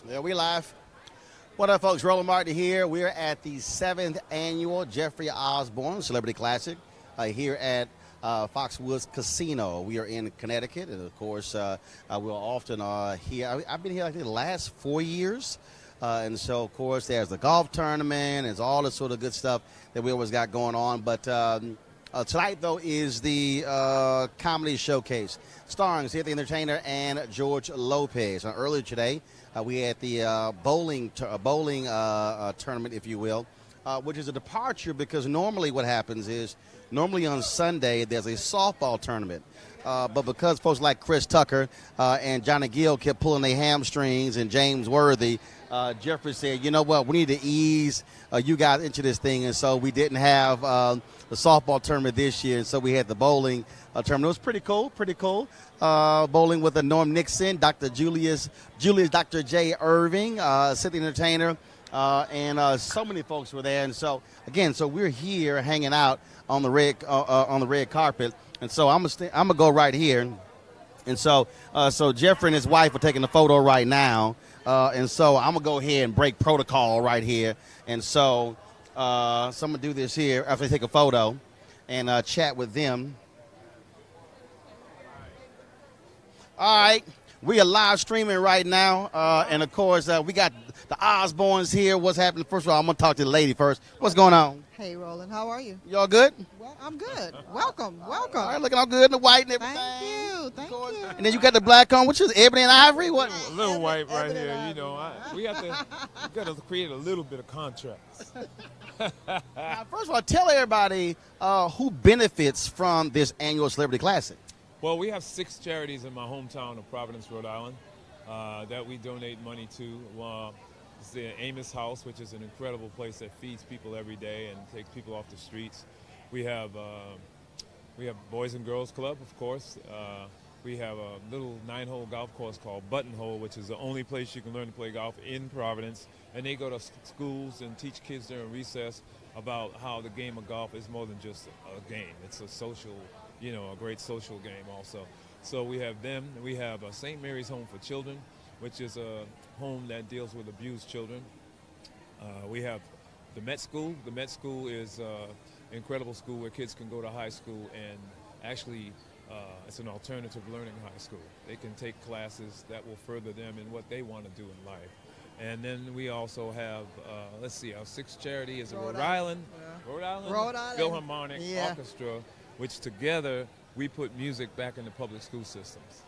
Yeah, we live. What up, folks? Roland Martin here. We're at the 7th annual Jeffrey Osborne Celebrity Classic here at Foxwoods Casino. We are in Connecticut, and of course, we're often here. I've been here like the last 4 years. And so, of course, there's the golf tournament. There's all this sort of good stuff that we always got going on. But tonight, though, is the comedy showcase starring Cynthia the Entertainer and George Lopez. Earlier today, we had the bowling tournament, if you will, which is a departure because normally what happens is normally on Sunday there's a softball tournament. But because folks like Chris Tucker and Johnny Gill kept pulling their hamstrings and James Worthy, Jeffrey said, you know what, we need to ease you guys into this thing. And so we didn't have the softball tournament this year. And so we had the bowling tournament. It was pretty cool. Bowling with Norm Nixon, Dr. Julius Dr. J. Irving, Cynthia Entertainer, and so many folks were there. And so, again, we're here hanging out on the red carpet. And so I'm gonna go right here. And so Jeffrey and his wife are taking a photo right now. And so I'm going to go ahead and break protocol right here. And so I'm going to do this here after they take a photo and chat with them. All right. We are live streaming right now. And, of course, we got the Osbornes here. What's happening? First of all, I'm going to talk to the lady first. What's going on? Hey, Roland. How are you? Y'all good? Well, I'm good. Welcome. All right, looking all good in the white and everything. Thank you. And then you got the black on, which is ebony and ivory. What? A little white right here, you know. We got to create a little bit of contrast. Now, first of all, tell everybody who benefits from this annual Celebrity Classic. Well, we have 6 charities in my hometown of Providence, Rhode Island, that we donate money to. It's the Amos House, which is an incredible place that feeds people every day and takes people off the streets. We have Boys and Girls Club, of course. We have a little 9-hole golf course called Buttonhole, which is the only place you can learn to play golf in Providence. And they go to schools and teach kids during recess about how the game of golf is more than just a game. It's a social, a great social game also. So we have them. We have St. Mary's Home for Children, which is a home that deals with abused children. We have the Met School. The Met School is an incredible school where kids can go to high school and actually it's an alternative learning high school. They can take classes that will further them in what they want to do in life. And then we also have, our 6th charity is the Rhode Island Philharmonic Orchestra, which together we put music back in the public school systems.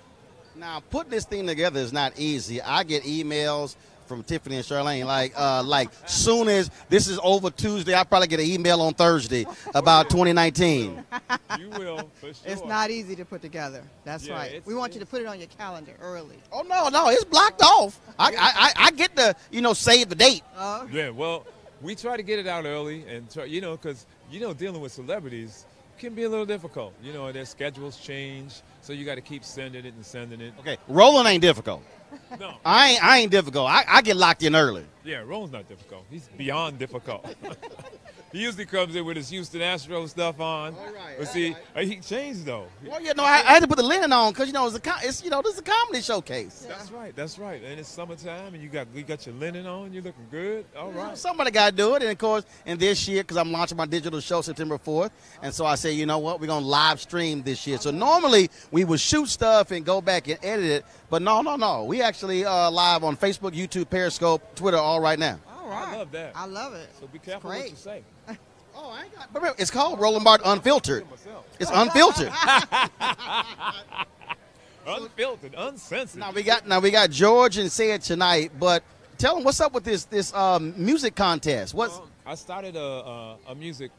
Now, putting this thing together is not easy. I get emails from Tiffany and Charlene, like soon as this is over Tuesday, I'll probably get an email on Thursday about 2019. You will, for sure. It's not easy to put together. That's right. We want you to put it on your calendar early. Oh, no, it's blocked off. I get to, save the date. Yeah, well, we try to get it out early and try, because, dealing with celebrities can be a little difficult. Their schedules change, so you got to keep sending it. Okay, Roland ain't difficult. No. I ain't difficult. I get locked in early. Yeah, Roland's not difficult. He's beyond difficult. He usually comes in with his Houston Astros stuff on. All right. But see, he changed though. Well, I had to put the linen on because this is a comedy showcase. That's right. And it's summertime, and you got your linen on. You're looking good. All right. Somebody got to do it, and of course, this year because I'm launching my digital show September 4th, and so I say, you know what, we're gonna live stream this year. So normally we would shoot stuff and go back and edit it, but no, we actually live on Facebook, YouTube, Periscope, Twitter, all right now. I love that. I love it. So be careful what you say. Oh, I ain't got. But remember, it's called Roland Martin Unfiltered. It's unfiltered. Unfiltered, uncensored. Now we got George and Sid tonight, but tell them what's up with this music contest. I started a music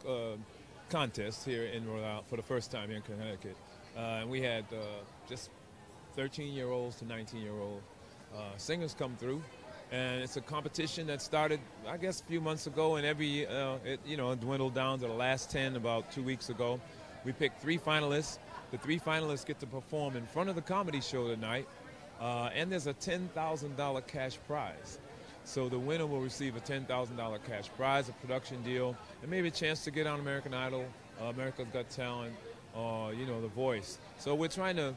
contest here in Rhode Island for the first time here in Connecticut, and we had just 13-year-olds to 19-year-old singers come through. And it's a competition that started, I guess, a few months ago, and it dwindled down to the last 10 about 2 weeks ago. We picked 3 finalists. The 3 finalists get to perform in front of the comedy show tonight, and there's a $10,000 cash prize. So the winner will receive a $10,000 cash prize, a production deal, and maybe a chance to get on American Idol, America's Got Talent, The Voice. So we're trying to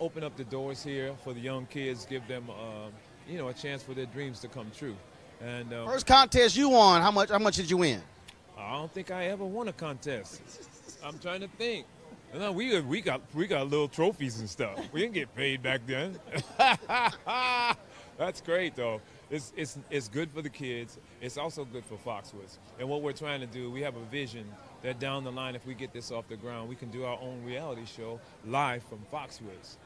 open up the doors here for the young kids, give them a chance for their dreams to come true. And first contest you won, how much did you win? I don't think I ever won a contest. I'm trying to think. No, we got little trophies and stuff. We didn't get paid back then. That's great though. It's good for the kids. It's also good for Foxwoods. And what we're trying to do, we have a vision that down the line, if we get this off the ground, we can do our own reality show live from Foxwoods.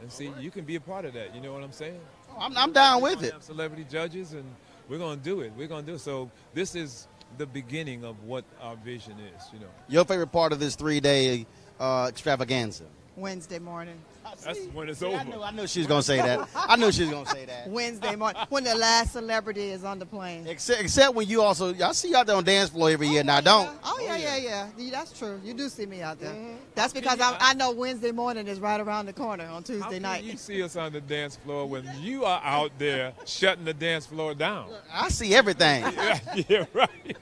And see, you can be a part of that. You know what I'm saying? I'm down with it. Have celebrity judges, and we're gonna do it. We're gonna do it. So this is the beginning of what our vision is. Your favorite part of this 3-day extravaganza? Wednesday morning. That's when it's over. I knew she was going to say that. I knew she was going to say that. Wednesday morning, when the last celebrity is on the plane. Except when you also, I see you out there on dance floor every year. Now, don't. Yeah. That's true. You do see me out there. Mm-hmm. That's because I know Wednesday morning is right around the corner on Tuesday night. You see us on the dance floor when you are out there shutting the dance floor down. I see everything. Yeah, right.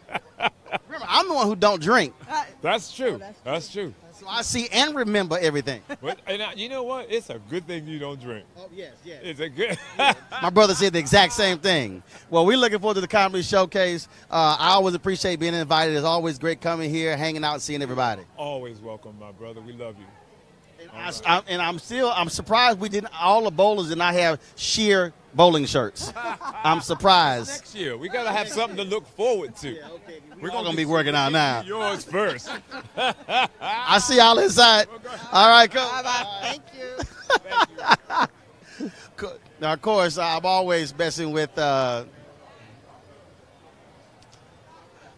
Remember, I'm the one who don't drink. That's true. That's true. So I see and remember everything. And you know what? It's a good thing you don't drink. Oh, yes. It's a good. My brother said the exact same thing. Well, we're looking forward to the comedy showcase. I always appreciate being invited. It's always great coming here, hanging out, seeing everybody. Always welcome, my brother. We love you. And I'm surprised we didn't. All the bowlers did not have sheer bowling shirts. I'm surprised. Next year, we gotta have something to look forward to. Yeah, okay. We're gonna be working on now. Yours first. I see y'all inside. All right, cool. Thank you. Now, of course, I'm always messing with.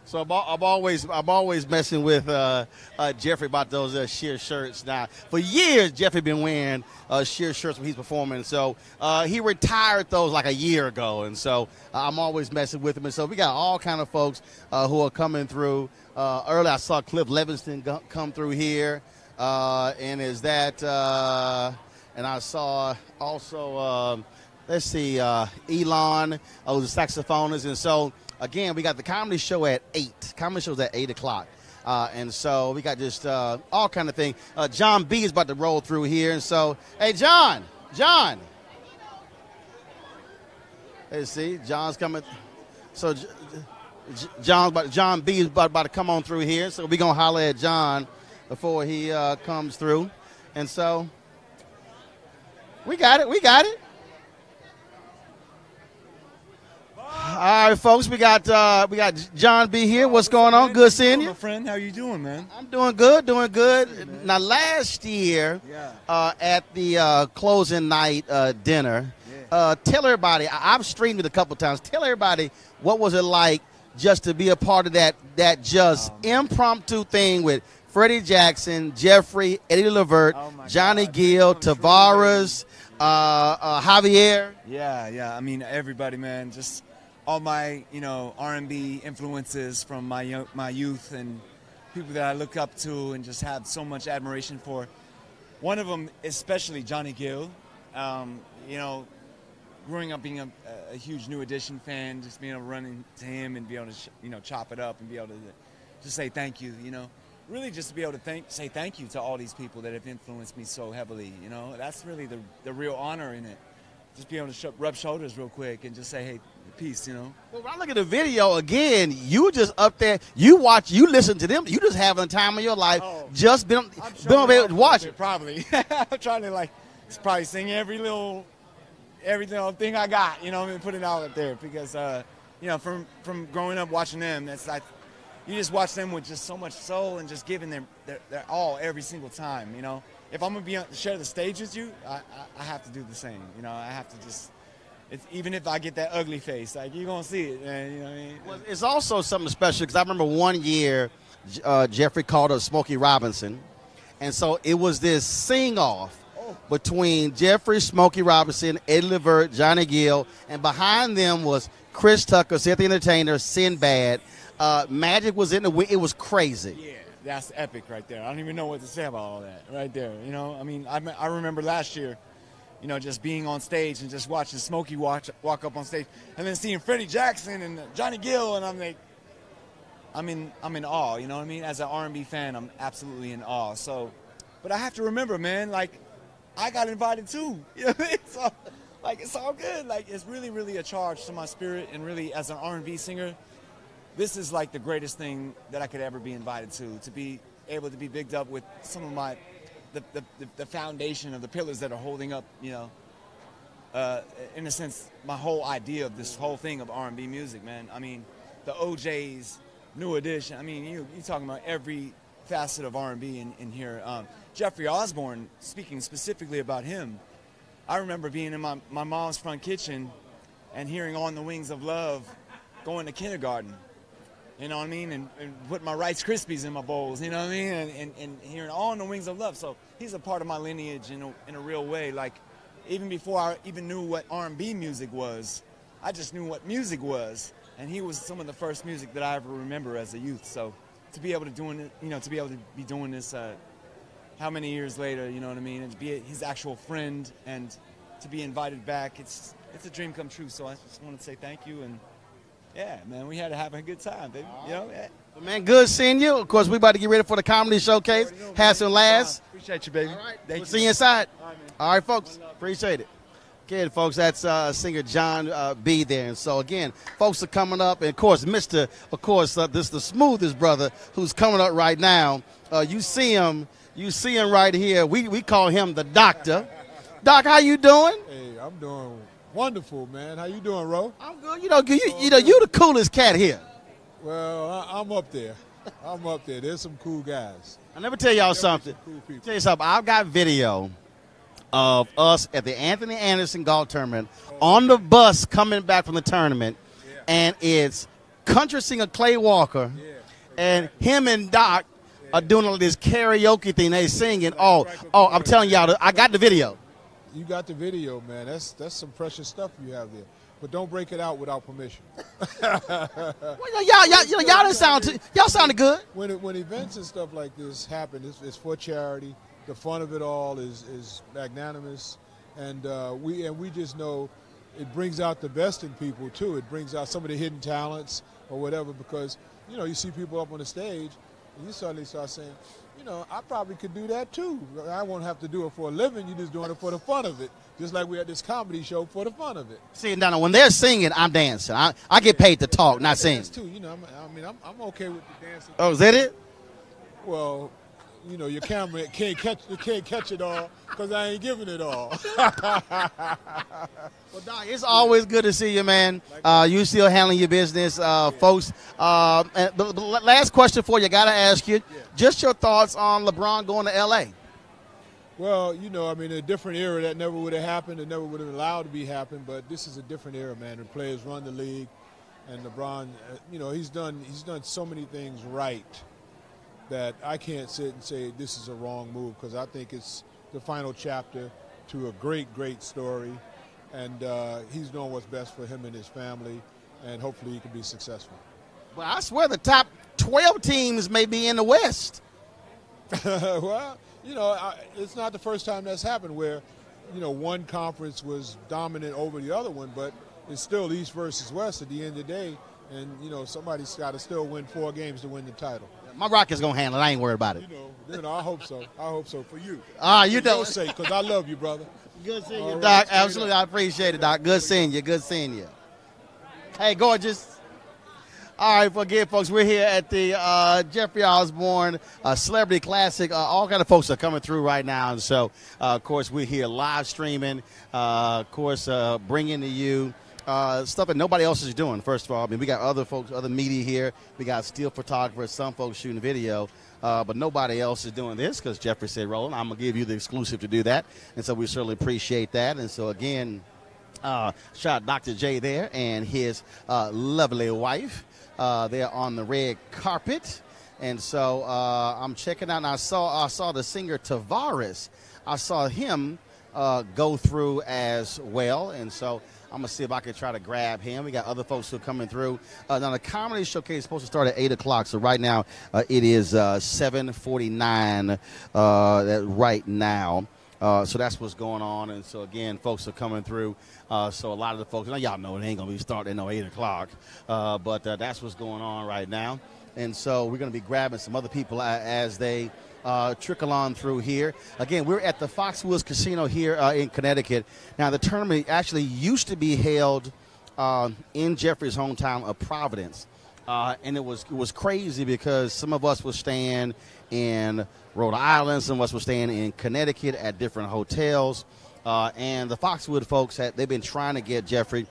So I'm always messing with Jeffrey about those sheer shirts. Now, for years, Jeffrey been wearing sheer shirts when he's performing. So he retired those like a year ago, and so I'm always messing with him. And so we got all kind of folks who are coming through. Earlier, I saw Cliff Levingston come through here, and and I saw also let's see, Elon, who's a saxophonist, and so. Again, we got the comedy show at 8. Comedy show's at 8 o'clock. And so we got just all kind of things. John B. is about to roll through here. And so, hey, John. Let's see, John's coming. So John B. is about to come on through here. So we're going to holler at John before he comes through. And so we got it. All right, folks, we got John B. here. What's going on? Good seeing you. My friend, how you doing, man? I'm doing good. Now, last year at the closing night dinner, tell everybody, I've streamed it a couple times. Tell everybody what was it like just to be a part of that impromptu thing with Freddie Jackson, Jeffrey, Eddie Levert, Johnny Gill, Tavares, Javier. Yeah. I mean, everybody, man. Just all my, R&B influences from my youth and people that I look up to and just have so much admiration for. One of them, especially Johnny Gill. Growing up being a huge New Edition fan, just being able to run into him and be able to, chop it up and be able to just say thank you, Really just to be able to say thank you to all these people that have influenced me so heavily, That's really the real honor in it. Just be able to rub shoulders real quick and just say, hey, peace, Well, when I look at the video again, you just up there, you listen to them, you just having the time of your life, just been able to watch it. Probably. I'm trying to probably sing every little thing I got, put it out there because, from growing up watching them, that's like, you just watch them with just so much soul and just giving their all every single time, If I'm going to share the stage with you, I have to do the same, I have to just, even if I get that ugly face, you're going to see it, man, you know what I mean? Well, it's also something special because I remember one year Jeffrey called up Smokey Robinson, and so it was this sing-off between Jeffrey, Smokey Robinson, Eddie Levert, Johnny Gill, and behind them was Chris Tucker, Seth the Entertainer, Sinbad. Magic was in the wing. It was crazy. Yeah, that's epic right there. I don't even know what to say about all that right there. I remember last year, just being on stage and just watching Smokey walk up on stage and then seeing Freddie Jackson and Johnny Gill, and I'm like, I'm in awe, you know what I mean? As an R&B fan, I'm absolutely in awe. So, but I have to remember, man, I got invited too. You know what I mean? So like, it's all good. Like, it's really, really a charge to my spirit, and really, as an R&B singer, this is like the greatest thing that I could ever be invited to be able to be bigged up with some of my, the foundation of the pillars that are holding up, you know, in a sense, my whole idea of this whole thing of R&B music, man. I mean, the OJs, New Edition. I mean, you're talking about every facet of R&B in here. Jeffrey Osborne, speaking specifically about him, I remember being in my mom's front kitchen and hearing On the Wings of Love going to kindergarten. You know what I mean? And put my Rice Krispies in my bowls, you know what I mean? And hearing On the Wings of Love. So he's a part of my lineage in a real way. Like, even before I even knew what R&B music was, I just knew what music was. And he was some of the first music that I ever remember as a youth. So to be able to be doing this, how many years later, you know what I mean? And to be his actual friend and to be invited back, it's a dream come true. So I just want to say thank you. And yeah, man, we had to have a good time, baby. You know, yeah. Well, man, good seeing you. Of course, we about to get ready for the comedy showcase. Have some laughs. Appreciate you, baby. All right. Thank We'll you. see you inside. All right, man. All right, folks. Appreciate it. Again, folks, that's singer John B. there. And so, again, folks are coming up. And, of course, this is the smoothest brother who's coming up right now. You see him right here. We call him the doctor. Doc, how you doing? Hey, I'm doing wonderful, man. How you doing, Ro? I'm good. You the coolest cat here. Well, I'm up there. I'm up there. There's some cool guys. I'll never tell y'all something. Some cool people. Tell you something. I've got video of us at the Anthony Anderson Golf Tournament on the bus coming back from the tournament, and it's country singer Clay Walker, and him and Doc are doing all this karaoke thing. They singing. Oh, I'm telling y'all, I got the video. You got the video, man. That's some precious stuff you have there. But don't break it out without permission. Well, y'all sounded good. When events and stuff like this happen, it's for charity. The fun of it all is magnanimous, and we just know it brings out the best in people too. It brings out some of the hidden talents or whatever, because you see people up on the stage, and you suddenly start saying, I probably could do that too. I won't have to do it for a living. You're just doing it for the fun of it, just like we at this comedy show for the fun of it. See, now when they're singing, I'm dancing. I get paid to talk, not sing. Too, I'm okay with the dancing. Oh, is that it? Well, your camera can't catch it all because I ain't giving it all. Well, Doc, it's always good to see you, man. You still handling your business, folks. And the last question for you, got to ask you, just your thoughts on LeBron going to L.A. Well, a different era that never would have happened. It never would have been allowed to be happen. But this is a different era, man. The players run the league, and LeBron, he's done so many things right that I can't sit and say this is a wrong move, because I think it's the final chapter to a great, great story, and he's doing what's best for him and his family, and hopefully he can be successful. Well, I swear the top 12 teams may be in the West. Well, it's not the first time that's happened where, one conference was dominant over the other one, but it's still East versus West at the end of the day, and, somebody's got to still win 4 games to win the title. My Rockets going to handle it. I ain't worried about it. I hope so. I hope so for you. You for your sake, because I love you, brother. Good seeing you, All Doc. right, Absolutely. I appreciate it, Doc. Good seeing you. Good seeing you. Hey, gorgeous. All right, again, folks, we're here at the Jeffrey Osborne Celebrity Classic. All kind of folks are coming through right now. And so, of course, we're here live streaming, bringing to you stuff that nobody else is doing, first of all. We got other folks, other media here. We got still photographers, some folks shooting video. But nobody else is doing this because Jeffrey said, Roland, I'm going to give you the exclusive to do that. And so we certainly appreciate that. And so, again, shout out Dr. J there and his lovely wife. They're on the red carpet. And so I'm checking out, and I saw the singer Tavares. I saw him go through as well. And so I'm going to see if I can try to grab him. We got other folks who are coming through. Now, the comedy showcase is supposed to start at 8 o'clock. So right now it is 7:49 right now. So that's what's going on. And so, again, folks are coming through. So a lot of the folks, y'all know it ain't going to be starting at 8 o'clock. But that's what's going on right now. And so we're going to be grabbing some other people as they trickle on through here. Again, we're at the Foxwoods Casino here in Connecticut. Now, the tournament actually used to be held in Jeffrey's hometown of Providence. And it was crazy because some of us were staying in Rhode Island, some of us were staying in Connecticut at different hotels. And the Foxwood folks, they've been trying to get Jeffrey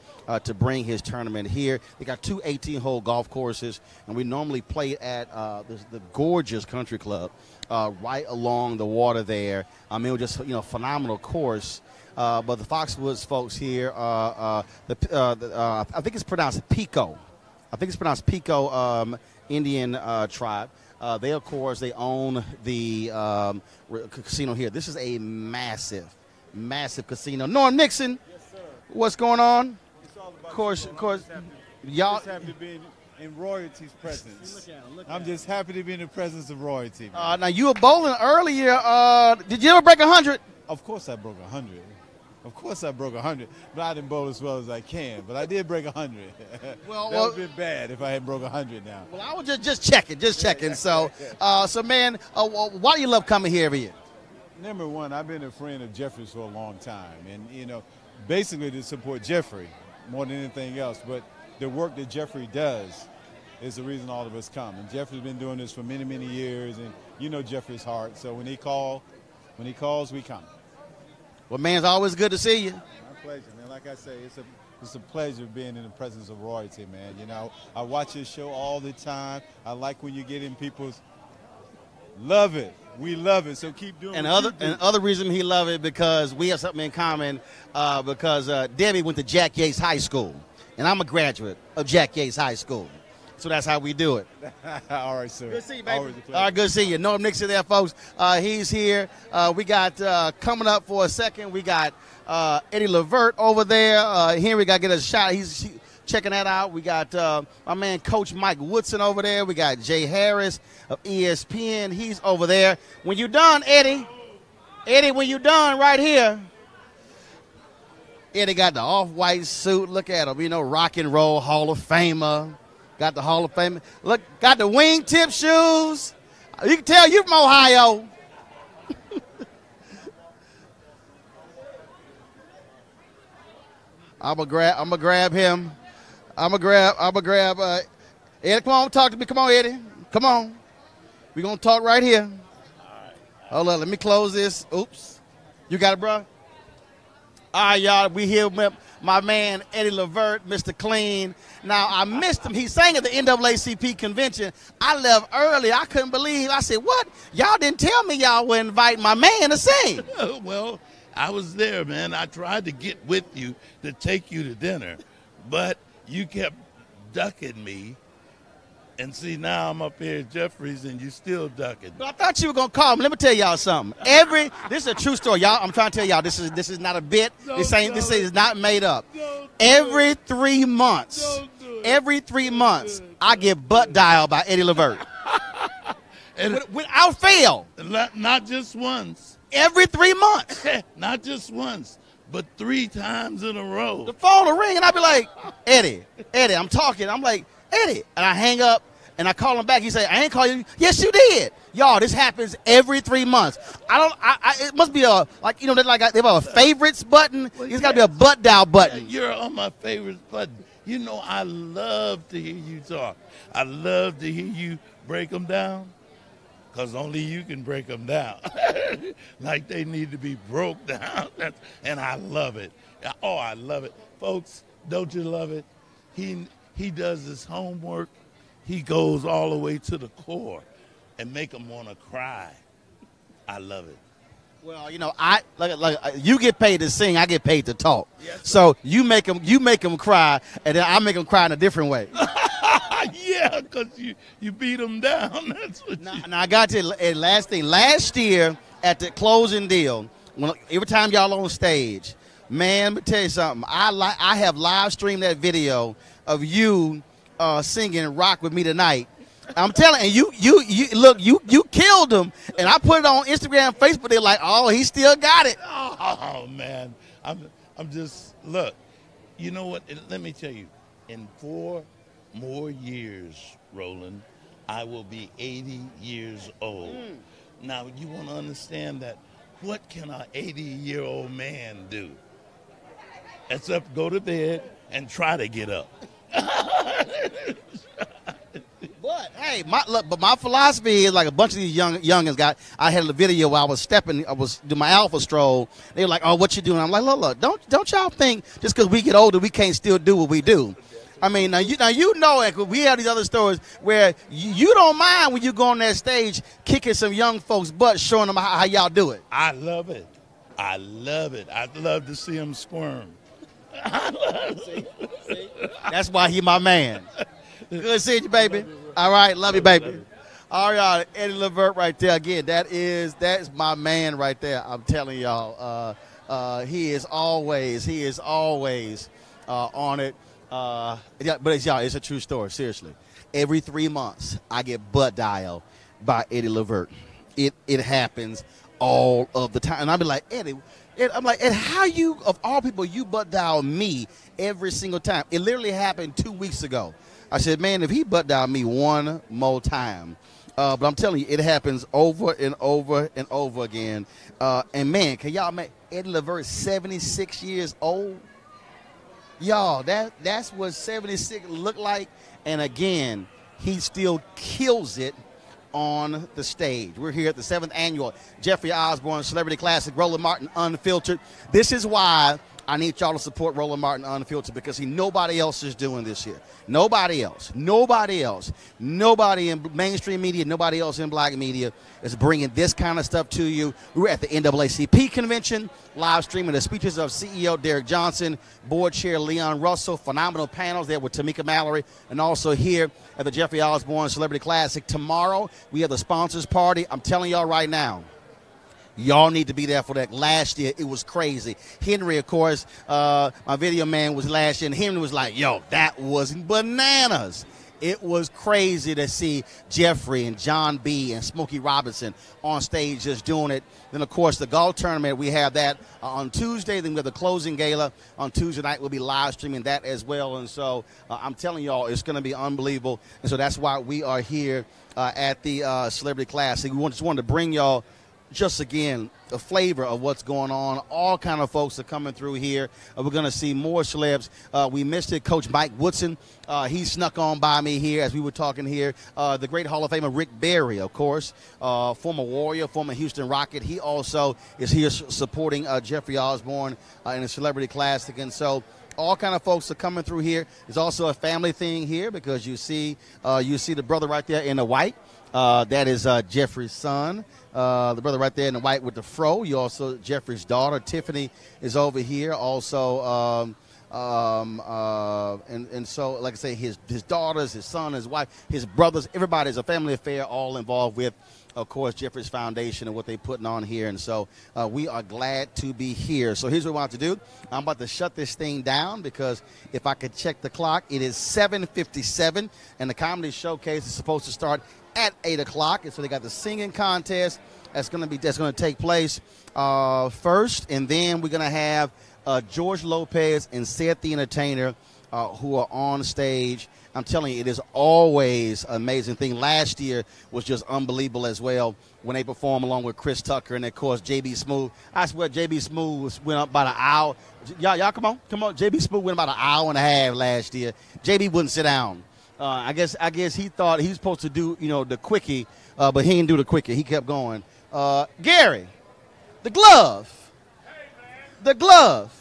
to bring his tournament here. They got 2 18-hole golf courses, and we normally play at the gorgeous country club right along the water there. I mean, it was just, phenomenal course. But the Foxwoods folks here, I think it's pronounced Pico. I think it's pronounced Pico Indian tribe. They, of course, they own the casino here. This is a massive casino. Norm Nixon, yes, sir. What's going on? It's all about Of course, y'all. y'all. Just happy to be in royalty's presence. I'm just happy to be in the presence of royalty. Now, you were bowling earlier. Did you ever break 100? Of course I broke 100. Of course I broke 100, but I didn't bowl as well as I can. But I did break 100. Well, that would have been bad if I hadn't broke 100 now. Well, I was just checking. So, man, why do you love coming here every year? Number one, I've been a friend of Jeffrey's for a long time, and basically to support Jeffrey more than anything else. But the work that Jeffrey does is the reason all of us come. And Jeffrey's been doing this for many, many years, and you know Jeffrey's heart. So when he calls, we come. Well, man, it's always good to see you. My pleasure, man. Like I say, it's a pleasure being in the presence of royalty, man. I watch your show all the time. I like when you get in people's love it. We love it, so keep doing it. And other reason he love it because we have something in common. Because Debbie went to Jack Yates High School, and I'm a graduate of Jack Yates High School. So that's how we do it. All right, sir. Good to see you, baby. Always a pleasure. All right, good to see you. Norm Nixon there, folks. He's here. We got coming up for a second. We got Eddie Levert over there. Here we got to get a shot. He's checking that out. We got my man, Coach Mike Woodson over there. We got Jay Harris of ESPN. He's over there. When you done, Eddie, when you done right here. Eddie got the off-white suit. Look at him. Rock and roll Hall of Famer. Got the Hall of Fame. Look, got the wingtip shoes. You can tell you from Ohio. I'm gonna grab him. I'm gonna grab Eddie. Come on, talk to me. Come on, Eddie. Come on. We're gonna talk right here. Hold on, let me close this. Oops. You got it, bro? All right, y'all. We here with my man Eddie Levert, Mr. Clean. Now, I missed him. He sang at the NAACP convention. I left early. I couldn't believe. I said, what? Y'all didn't tell me y'all would invite my man to sing. Well, I was there, man. I tried to get with you to take you to dinner, but you kept ducking me. And see, now I'm up here at Jeffrey's and you still ducking. But I thought you were going to call me. Let me tell y'all something. This is a true story. Y'all, I'm trying to tell y'all, this is not a bit. This is not made up. Every 3 months, I get butt dialed by Eddie Levert. Without fail. Not just once. Every 3 months. Not just once, but 3 times in a row. The phone will ring and I'll be like, Eddie, I'm talking. I'm like, Eddie. And I hang up and I call him back. He say, I ain't call you. Yes, you did. Y'all, this happens every 3 months. It must be they have a favorites button. It's got to be a butt dial button. You're on my favorites button. I love to hear you talk. I love to hear you break them down because only you can break them down. Like they need to be broke down. And I love it. Oh, I love it. Folks, don't you love it? He does his homework. He goes all the way to the core and make them want to cry. I love it. Well, you get paid to sing, I get paid to talk. Yes, so you make them cry, and then I make them cry in a different way. Yeah, because you beat them down. That's what now I got to last thing. Last year at the closing deal, every time y'all on stage, man, let me tell you something. I have live streamed that video of you singing "Rock with Me Tonight." I'm telling you, you killed him, and I put it on Instagram, Facebook. They're like, "Oh, he still got it." Oh man, I'm just look. You know what? Let me tell you, in 4 more years, Roland, I will be 80 years old. Now, you want to understand that what can an 80-year-old man do except go to bed and try to get up? But hey, my philosophy is like a bunch of these youngins got. I had a video where I was doing my alpha stroll. They were like, "Oh, what you doing?" I'm like, "Look, don't y'all think just because we get older we can't still do what we do." I mean, now you know it. We have these other stories where you don't mind when you go on that stage kicking some young folks' butt, showing them how y'all do it. I love it. I love it. I'd love to see them squirm. See? That's why he my man. Good seeing you, baby. All right, love you, baby. All right, Eddie Levert right there. Again, that's my man right there. I'm telling y'all, he is always on it. Yeah, but it's a true story. Seriously, every 3 months I get butt dialed by Eddie Levert. It happens all of the time, and I'll be like, Eddie. I'm like, and how you, of all people, you butt dial me every single time? It literally happened 2 weeks ago. I said, man, if he butt dialed me one more time, but I'm telling you, it happens over and over and over again. And man, can y'all make Eddie Levert 76 years old? Y'all, that's what 76 look like. And again, he still kills it on the stage. We're here at the 7th annual Jeffrey Osborne Celebrity Classic, Roland Martin Unfiltered. This is why I need y'all to support Roland Martin Unfiltered, because nobody else is doing this here. Nobody else. Nobody in mainstream media, nobody else in black media is bringing this kind of stuff to you. We were at the NAACP convention, live streaming the speeches of CEO Derek Johnson, board chair Leon Russell, phenomenal panels there with Tamika Mallory, and also here at the Jeffrey Osborne Celebrity Classic. Tomorrow, we have the sponsors party. I'm telling y'all right now, y'all need to be there for that. Last year, it was crazy. Henry, of course, my video man was last year, and Henry was like, yo, that was bananas. It was crazy to see Jeffrey and John B. and Smokey Robinson on stage just doing it. Then, of course, the golf tournament, we have that on Tuesday. Then we have the closing gala on Tuesday night. We'll be live streaming that as well. And so I'm telling y'all, it's going to be unbelievable. And so that's why we are here at the Celebrity Classic. We just wanted to bring y'all just, again, a flavor of what's going on. All kind of folks are coming through here. We're going to see more celebs. We missed it. Coach Mike Woodson, he snuck on by me here as we were talking here. The great Hall of Famer Rick Barry, of course, former Warrior, former Houston Rocket. He also is here supporting Jeffrey Osborne in the Celebrity Classic. And so all kind of folks are coming through here. There's also a family thing here because you see the brother right there in the white. That is Jeffrey's son. The brother right there in the white with the fro. You also, Jeffrey's daughter, Tiffany, is over here. Also, and so, like I say, his daughters, his son, his wife, his brothers, everybody's a family affair, all involved with, of course, Jeffrey's Foundation and what they're putting on here. And so we are glad to be here. So here's what we want to do. I'm about to shut this thing down because if I could check the clock, it is 7:57, and the Comedy Showcase is supposed to start at 8 o'clock. And so they got the singing contest that's going to take place first, and then we're going to have George Lopez and Seth the Entertainer who are on stage. I'm telling you, it is always an amazing thing. Last year was just unbelievable as well when they performed along with Chris Tucker and, of course, J.B. Smoove. I swear J.B. Smoove went up about an hour. Y'all come on. J.B. Smoove went about an hour and a half last year. J.B. wouldn't sit down. I guess he thought he was supposed to do, the quickie, but he didn't do the quickie. He kept going. Gary, the glove. The glove.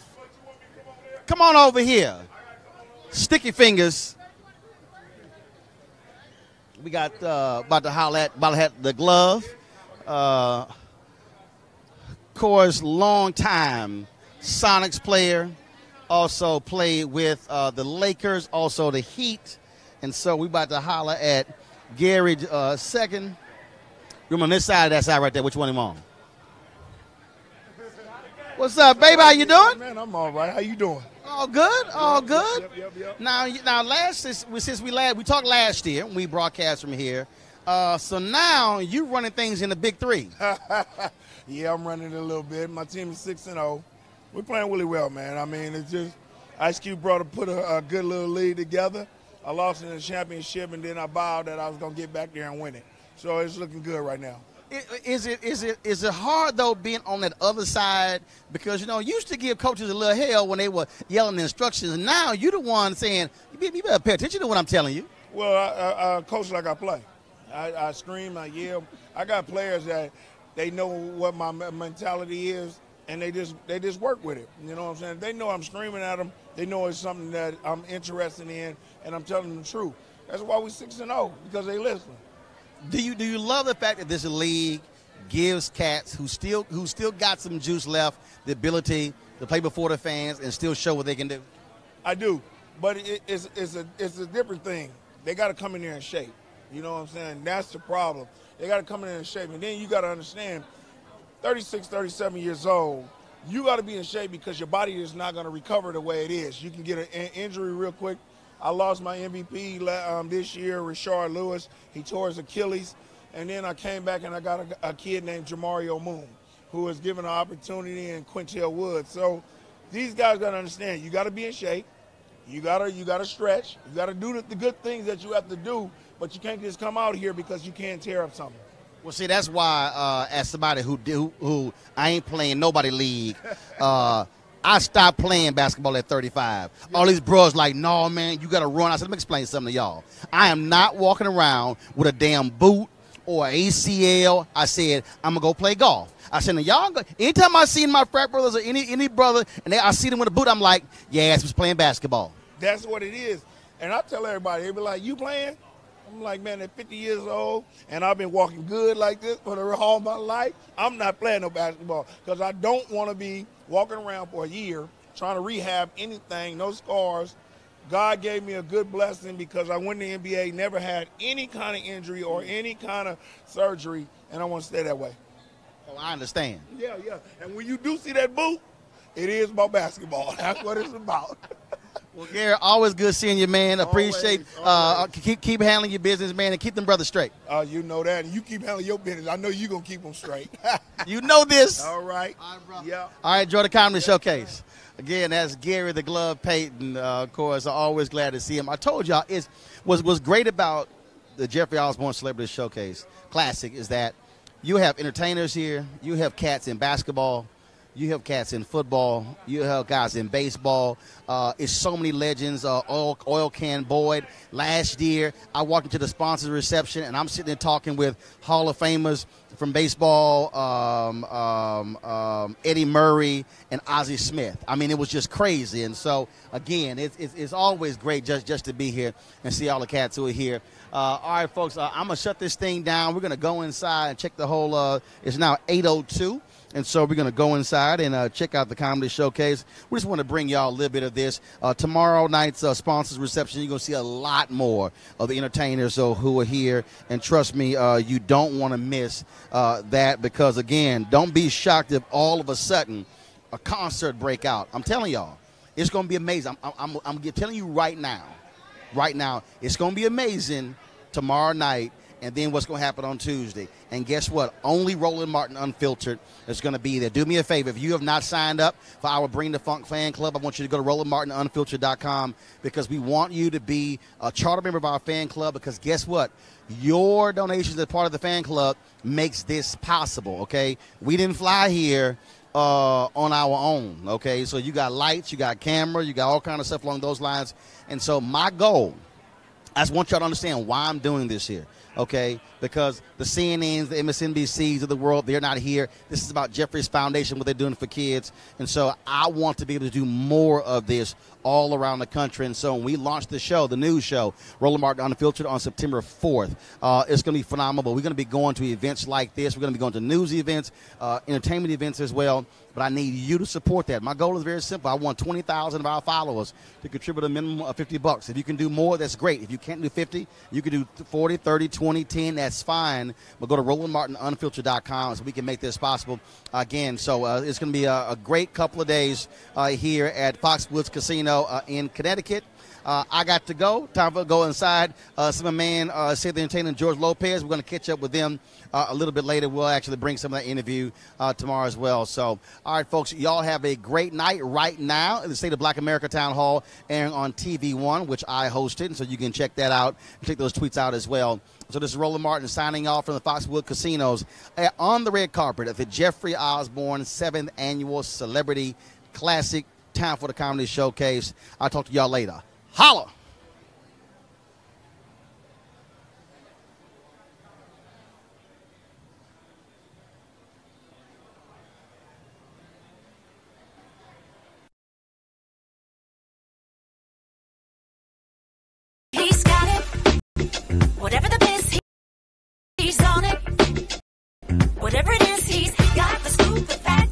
Come on over here. Sticky fingers. We got about to holler at the glove. Of course, long time Sonics player. Also played with the Lakers, also the Heat. And so we about to holler at Gary second. You're on this side, that side right there. Which one am on? What's up, baby? How you doing? Man, I'm all right. How you doing? All good, all good. Yep. Now, since we talked last year, we broadcast from here. So now you running things in the Big Three. Yeah, I'm running it a little bit. My team is 6-0. We're playing really well, man. I mean, it's just Ice Cube put a good little lead together. I lost in the championship, and then I vowed that I was gonna get back there and win it. So it's looking good right now. Is it hard though being on that other side, because you used to give coaches a little hell when they were yelling the instructions, and now you're the one saying you better pay attention to what I'm telling you. Well, I coach like I play. I scream, I yell. I got players that they know what my mentality is, and they just work with it. You know what I'm saying? They know I'm screaming at them. They know it's something that I'm interested in, and I'm telling them the truth. That's why we 6-0, because they listen. Do you love the fact that this league gives cats who still got some juice left the ability to play before the fans and still show what they can do? I do, but it's a different thing. They got to come in there in shape. You know what I'm saying? That's the problem. They got to come in there in shape, and then you got to understand, 36, 37 years old, you got to be in shape because your body is not going to recover the way it is. You can get an injury real quick. I lost my MVP this year, Rashard Lewis. He tore his Achilles. And then I came back and I got a kid named Jamario Moon, who was given an opportunity in Quintel Woods. So these guys got to understand, you got to be in shape. You got to stretch. You got to do the good things that you have to do, but you can't just come out here because you can't tear up something. Well, see, that's why as somebody who I ain't playing nobody league, I stopped playing basketball at 35. All these bros like, no, man, you got to run. I said, let me explain something to y'all. I am not walking around with a damn boot or ACL. I said, I'm going to go play golf. I said, now y'all, anytime I see my frat brothers or any brother, and I see them with a boot, I'm like, yeah, I was playing basketball. That's what it is. And I tell everybody, they be like, you playing? I'm like, man, at 50 years old, and I've been walking good like this for all my life, I'm not playing no basketball because I don't want to be walking around for a year trying to rehab anything, no scars. God gave me a good blessing because I went to the NBA, never had any kind of injury or any kind of surgery, and I want to stay that way. Oh, I understand. Yeah. And when you do see that boot, it is about basketball. That's what it's about. Well, Gary, always good seeing you, man. Appreciate keep handling your business, man, and keep them brothers straight. You know that. And you keep handling your business. I know you're going to keep them straight. You know this. All right. All right, brother. Yeah. All right, enjoy the Comedy Showcase. Again, that's Gary the Glove Payton, of course. I'm always glad to see him. I told y'all, what's great about the Jeffrey Osborne Celebrity Showcase Classic is that you have entertainers here. You have cats in basketball. You have cats in football. You have guys in baseball. It's so many legends. Oil Can Boyd. Last year, I walked into the sponsors reception, and I'm sitting there talking with Hall of Famers from baseball, Eddie Murray and Ozzie Smith. I mean, it was just crazy. And so, again, it's always great just to be here and see all the cats who are here. All right, folks, I'm going to shut this thing down. We're going to go inside and check the whole it's now 8:02. And so we're going to go inside and check out the Comedy Showcase. We just want to bring y'all a little bit of this. Tomorrow night's sponsors reception, you're going to see a lot more of the entertainers who are here. And trust me, you don't want to miss that because, again, don't be shocked if all of a sudden a concert break out. I'm telling y'all, it's going to be amazing. I'm telling you right now, it's going to be amazing tomorrow night. And then what's going to happen on Tuesday. And guess what? Only Roland Martin Unfiltered is going to be there. Do me a favor. If you have not signed up for our Bring the Funk fan club, I want you to go to RolandMartinUnfiltered.com because we want you to be a charter member of our fan club because guess what? Your donations as part of the fan club makes this possible, okay? We didn't fly here on our own, okay? So you got lights, you got camera, you got all kind of stuff along those lines. And so my goal, I just want y'all to understand why I'm doing this here. Okay, because the CNNs, the MSNBCs of the world, they're not here. This is about Jeffrey's Foundation, what they're doing for kids. And so I want to be able to do more of this all around the country. And so when we launch the show, the news show, Roland Martin Unfiltered on September 4th, it's going to be phenomenal. We're going to be going to events like this. We're going to be going to news events, entertainment events as well. But I need you to support that. My goal is very simple. I want 20,000 of our followers to contribute a minimum of $50. If you can do more, that's great. If you can't do 50, you can do 40, 30, 20, 10. That's fine. But go to RolandMartinUnfiltered.com so we can make this possible again. So it's going to be a great couple of days here at Foxwoods Casino in Connecticut. I got to go. Time for go inside. Some of my man, Sid the Entertainer, and George Lopez. We're going to catch up with them a little bit later. We'll actually bring some of that interview tomorrow as well. So, all right, folks, y'all have a great night right now in the State of Black America Town Hall, airing on TV1, which I hosted. And so you can check that out and check those tweets out as well. So this is Roland Martin signing off from the Foxwood Casinos on the red carpet at the Jeffrey Osborne 7th Annual Celebrity Classic Time for the Comedy Showcase. I'll talk to y'all later. Holla! He's got it. Whatever the biz, he's on it. Whatever it is, he's got the scoop, the fact.